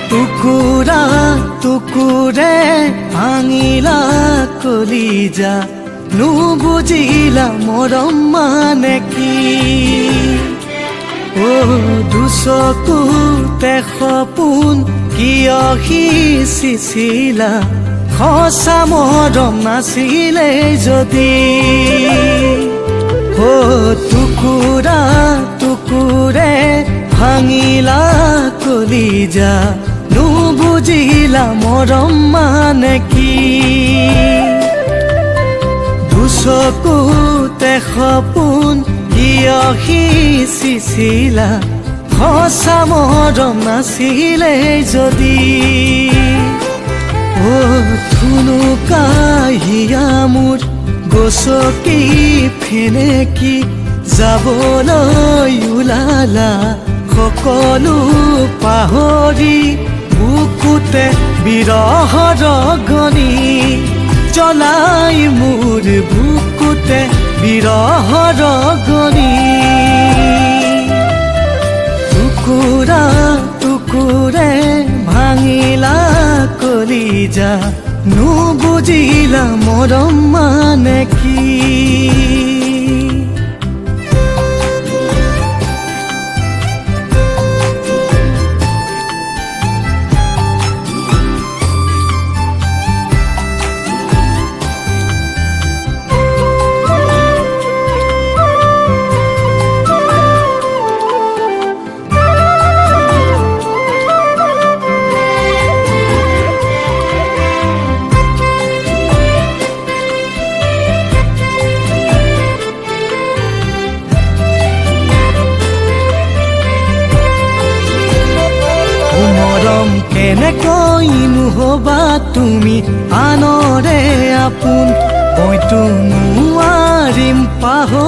টুকুৰা টুকুৰে ভাঙিলা কলিজা নুবুজিলা মৰম মানে কি দুচকুতে সপোন কিয় সিঁচিছিলা সঁচা মৰম নাছিলে যদি টুকুৰা টুকুৰে ভাঙিলা কলিজা নুবুজিলা মৰম মানে কি দুচকুতে সপোন কিয় সিঁচিছিলা সঁচা মৰম নাছিলে যদি থুনুকাহিয়া মোৰ গছকি ফেনেকি যাবলৈ ওলালা সকলো পাহৰি বুকুতে বিৰহৰ গনি জ্বলাই মোৰ বুকুতে বিৰহৰ গনি টুকুৰা টুকুৰে ভাঙিলা কলিজা নুবুজিলা মৰম মানে কি মৰম কেনেকৈ নহবা তুমি আনৰে আপোন মইতো নোৱাৰিম পাহৰিব